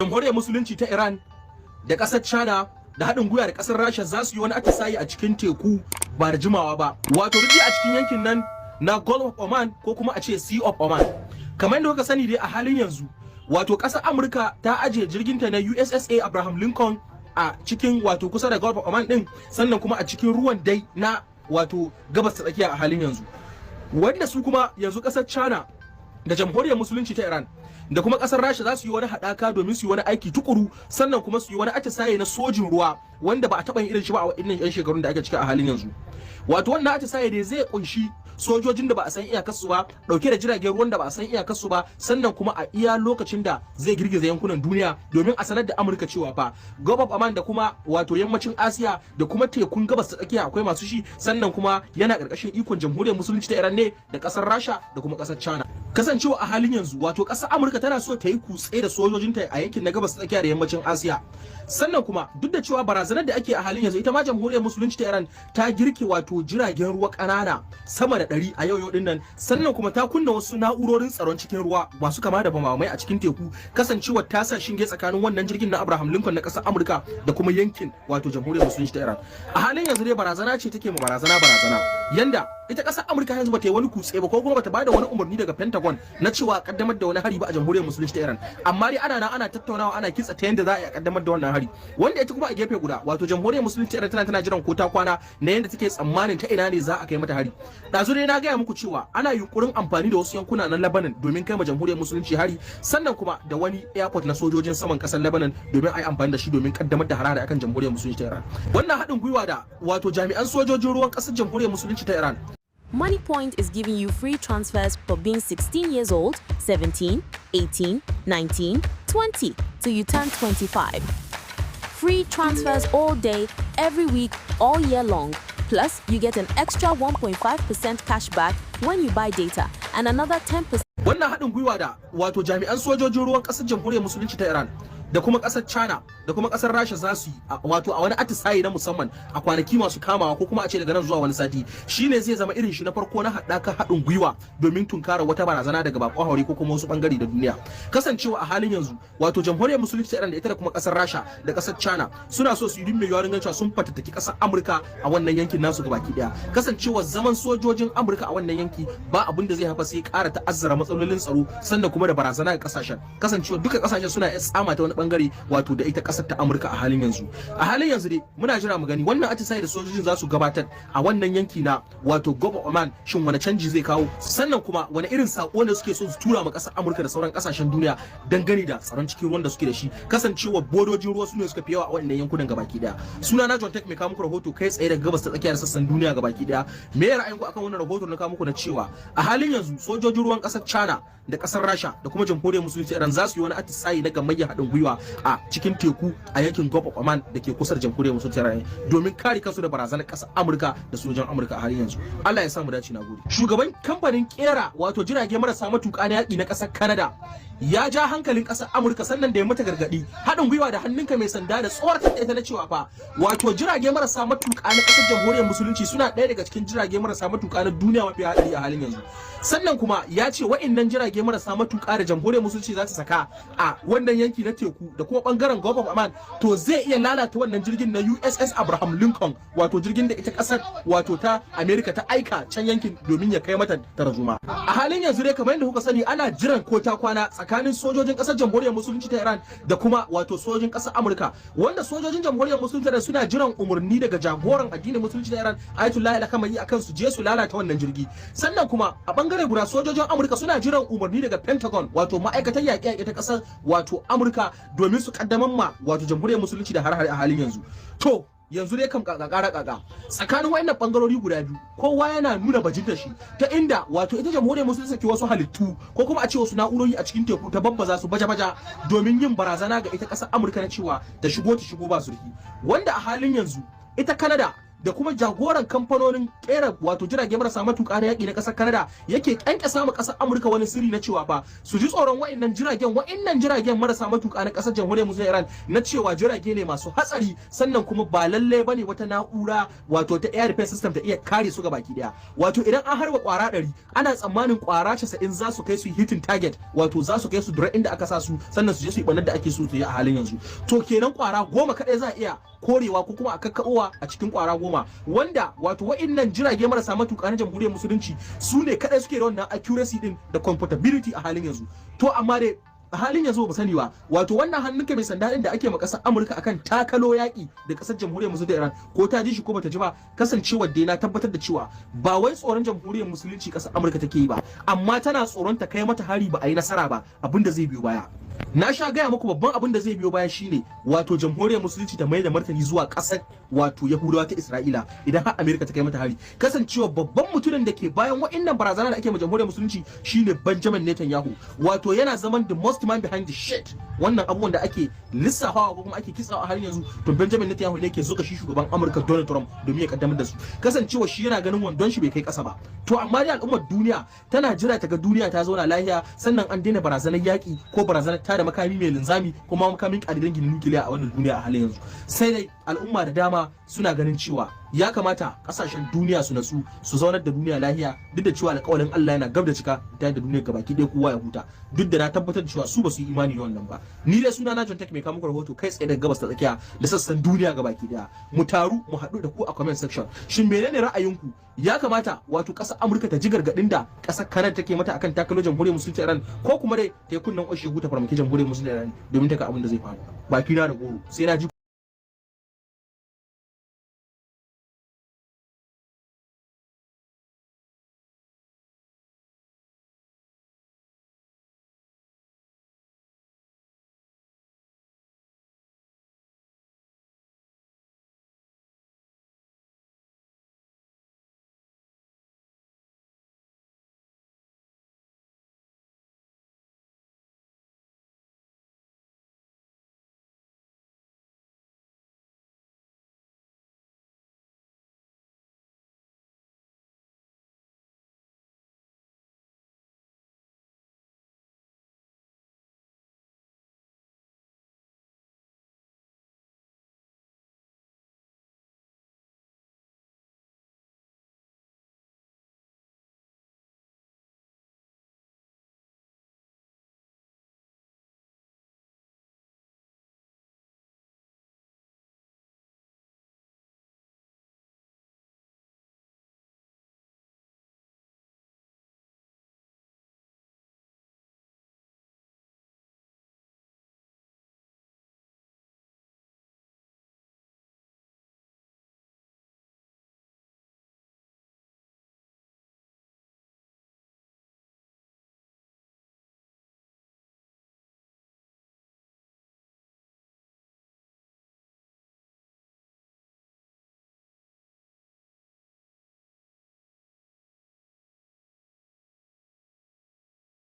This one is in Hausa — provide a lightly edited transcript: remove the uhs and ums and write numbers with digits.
Jamhuriyar Musulunci ta Iran da ƙasar China da haɗin gwiwa da ƙasar Rasha za su yi wani atisayi a cikin teku ba da jimawa ba. Wato duk a cikin yankin nan na Gulf of Oman ko kuma a ce Sea of Oman. Kamar yadda kuka sani dai a halin yanzu, wato ƙasar Amurka ta ajiye jirginta na USSA Abraham Lincoln a cikin wato kusa da Gulf of Oman din, sannan kuma a cikin ruwan dai na wato gabas ta tsakiya a halin yanzu. Wanda su kuma yanzu ƙasar China da Jamhuriyar Musulunci ta Iran da kuma kasar Rasha za su yi wani haɗaka domin su yi wani aiki tukuru, sannan kuma su yi wani atisaye na sojin ruwa wanda ba a taɓa yin irin shi ba a waɗannan 'yan shekarun da ake ciki a halin yanzu. Wato wannan atisaye ne zai kunshi sojojin da ba a san iyakarsu ba, dauke da jiragen ruwan da ba a san iyakarsu ba, sannan kuma a iya lokacin da zai girgiza yankunan duniya domin a sanar da Amurka cewa fa Gulf of Oman da kuma wato yammacin Asiya da kuma tekun gabas ta tsakiya akwai masu shi, sannan kuma yana karkashin ikon Jamhuriyar Musulunci ta Iran ne da kasar Rasha da kuma kasar China. Kasancewa a halin yanzu wato kasar Amurka tana so ta yi kutse da sojojinta a yankin na gabas ta tsakiya da yammacin Asiya. Sannan kuma duk da cewa barazanar da ake a halin yanzu, ita ma Jamhuriyar Musulunci ta Iran ta girke wato jiragen ruwa ƙanana sama da 100 a yau din nan, sannan kuma ta kunna wasu na'urorin tsaron cikin ruwa masu kama da bamamai a cikin teku, kasancewar ta sa shinge tsakanin wannan jirgin na Abraham Lincoln na ƙasar Amurka da kuma yankin wato Jamhuriyar Musulunci ta Iran. A halin yanzu dai barazana ce take ma barazana yanda ita ƙasar Amurka yanzu bata yi wani kutse ba ko kuma bata bada wani umarni daga Pentagon na cewa kaddamar da wani hari ba a Jamhuriyar Musulunci ta Iran, amma dai ana tattaunawa ana kitsa ta yanda za a yi kaddamar da wannan hari, wanda ita kuma a gefe guda wato Jamhuriyar Musulunci ta Iran tana jiran ko ta kwana na yanda take tsammanin ta ina ne za a kai mata hari. Dazu dai na gaya muku cewa ana yunkurin amfani da wasu yankuna na Lebanon domin kai ma Jamhuriyar Musulunci hari, sannan kuma da wani airport na sojojin saman kasar Lebanon domin ai amfani da shi domin kaddamar da harare akan Jamhuriyar Musulunci ta Iran. Wannan haɗin gwiwa da wato jami'an sojojin ruwan kasar Jamhuriyar Musulunci ta Iran. MoneyPoint is giving you free transfers for being 16 years old, 17, 18, 19, 20 till you turn 25. Free transfers all day, every week, all year long. Plus, you get an extra 1.5% cash back when you buy data and another 10%. Wannan haɗin gwiwa da wato jami'an sojojin ruwan ƙasar Jamhuriyar Musulunci ta Iran da kuma ƙasar China da kuma ƙasar Rasha za su yi wato a wani atisaye na musamman a kwanaki masu kamawa ko kuma a ce daga nan zuwa wani sati, shine zai zama irin shi na farko na haɗaka haɗin gwiwa domin tunkara wata barazana daga bakon haure ko kuma wasu bangare da duniya. Kasancewa a halin yanzu wato Jamhuriyar Musulunci ta Iran da ita da kuma ƙasar Rasha da ƙasar China suna so su yi mai yawarin gancewa sun fatattaki ƙasar Amurka a wannan yankin nasu gabaki daya. Kasancewa zaman sojojin Amurka a wannan yanki ba abin da zai haifar sai ƙara ta'azzara matsalolin tsaro, sannan kuma da barazana ga ƙasashen. Kasancewa duka ƙasashen suna tsama ta wani bangare wato da ita kasar ta Amurka a halin yanzu. A halin yanzu dai muna jira mu gani wannan atisaye da sojojin za su gabatar a wannan yanki na wato Gulf of Oman, shin wani canji zai kawo, sannan kuma wani irin sako ne suke so su tura ma kasar Amurka da sauran kasashen duniya dangane da tsaron cikin ruwan da suke da shi, kasancewa bodojin ruwa su ne suka fi yawa a wannan yankunan gabaki daya. Suna na John Tech mai kawo muku rahoto kai tsaye daga gabas ta tsakiyar sassan duniya gabaki daya. Me ya ra'ayinku akan wannan rahoto na kawo muku na cewa a halin yanzu sojojin ruwan kasar China da kasar Rasha da kuma Jamhuriyar Musulunci Iran za su yi wani atisaye na gamayyar haɗin gwiwa a cikin teku a yankin Gulf of Oman da ke kusa da Jamhuriyar Musulunci Iran domin kare kansu da barazanar ƙasar Amurka da sojan Amurka a halin yanzu. Allah ya sa mu dace, na gode. Shugaban kamfanin kera wato jirage marasa matuƙa na yaƙi na ƙasar Canada ya ja hankalin ƙasar Amurka, sannan da ya mata gargaɗi haɗin gwiwa da hannunka mai sanda da tsoratar da ita na cewa fa wato jirage marasa matuƙa na ƙasar Jamhuriyar Musulunci suna ɗaya daga cikin jirage marasa matuƙa na duniya mafi haɗari a halin yanzu. Sannan kuma ya ce wa'innan jirage marasa matuƙa da Jamhuriyar Musulunci za ta saka a wannan yanki na teku da kuma bangaren Gulf of Oman to zai iya lalata wannan jirgin na USS Abraham Lincoln, wato jirgin da ita kasar wato ta America ta aika can yankin domin ya kai mata tarzoma. A halin yanzu dai kamar yadda kuka sani ana jiran ko ta kwana tsakanin sojojin kasar Jamhuriyar Musulunci ta Iran da kuma wato sojojin kasar Amurka, wanda sojojin Jamhuriyar Musulunci ta Iran suna jiran umarni daga jagoran addinin Musulunci ta Iran Ayatollah al-Khamenei akan su je su lalata wannan jirgi. Sannan kuma a bangare guda sojojin Amurka suna jiran umarni daga Pentagon wato ma'aikatan yaƙe-yaƙe ta kasar wato Amurka domin su kaddamar ma wato Jamhuriyar Musulunci da har a halin yanzu. To yanzu dai kam kaka tsakanin wayannan bangarori guda biyu kowa yana nuna bajinta shi ta inda wato ita Jamhuriyar Musulunci ke wasu halittu ko kuma a ce wasu na'urori a cikin teku ta babbaza su baja domin yin barazana ga ita kasar Amurka na cewa ta shigo ba zurfi, wanda a halin yanzu ita Canada da kuma jagoran kamfanonin kera wato jirage marasa matuƙa na yaƙi na ƙasar Canada yake ƙyanƙyasa ma ƙasar Amurka wani sirri na cewa fa su ji tsoron wa'annan jiragen marasa matuƙa na ƙasar jamhuriyar musulunci Iran na cewa jirage ne masu hatsari sannan kuma ba lalle bane wata na'ura wato ta air defense system ta iya kare su ga baki daya. Wato idan an harba kwara 100 ana tsammanin kwara 90 za su kai su hitting target, wato za su kai su dura inda aka sa su sannan su je su yi banar da ake so su yi a halin yanzu. To kenan kwara 10 kadai za a iya korewa ko kuma a kakkaɓowa a cikin kwara 10, wanda wato wa'innan jirage marasa matuƙa na jamhuriyar musulunci su ne kadai suke da wannan accuracy din da comfortability a halin yanzu. To amma dai a halin yanzu ba sani ba, wato wannan hannunka mai sanda din da ake ma kasar Amurka akan takalo yaki da kasar jamhuriyar musulunci Iran, ko ta ji shi ko bata ji ba, kasancewar dai na tabbatar da cewa ba wai tsoron jamhuriyar musulunci kasar Amurka take yi ba, amma tana tsoron ta kai mata hari ba a yi nasara ba, abinda zai biyo baya. Na sha gaya muku babban abin da zai biyo baya shine wato jamhuriyar musulunci ta mai da martani zuwa kasar wato Yahudawa ta Isra'ila idan har Amerika ta kai mata hari. Kasancewa babban mutumin da ke bayan wa'annan barazana da ake ma jamhuriyar musulunci shine Benjamin Netanyahu, wato yana zaman the most man behind the shit. Wannan abubuwan da ake lissafawa ko kuma ake kitsawa a halin yanzu, to Benjamin Netanyahu ne ke zuga shi shugaban Amurka Donald Trump domin ya kaddamar da su. Kasancewa shi yana ganin wandon shi bai kai kasa ba. To amma dai al'ummar duniya tana jira ta ga duniya ta zauna lafiya, sannan an daina barazanar yaki ko barazanar da makami mai linzami kuma makamin kadidan ginin nukiliya a wannan duniya a halin yanzu. Sai dai al'umma da dama suna ganin cewa ya kamata kasashen duniya su natsu su zaunar da duniya lahiya, duk da cewa alƙawarin Allah yana gab da cika ta da duniya gabaki ɗaya kowa ya huta, duk da na tabbatar da cewa su ba su yi imani da wannan ba. Ni dai suna na John Tech mai kawo muku rahoto kai tsaye daga gabas ta tsakiya da sassan duniya gabaki ɗaya. Mu taru mu haɗu da ku a comment section. Shin menene ra'ayinku? Ya kamata wato ƙasar Amurka ta ji gargaɗin da ƙasar Canada take mata akan takalo jamhuriyar musulunci Iran, ko kuma dai ta yi kunnen ƙoshe huta farmaki jamhuriyar musulunci Iran domin ta ga abin da zai faru. Baki na da goro sai na ji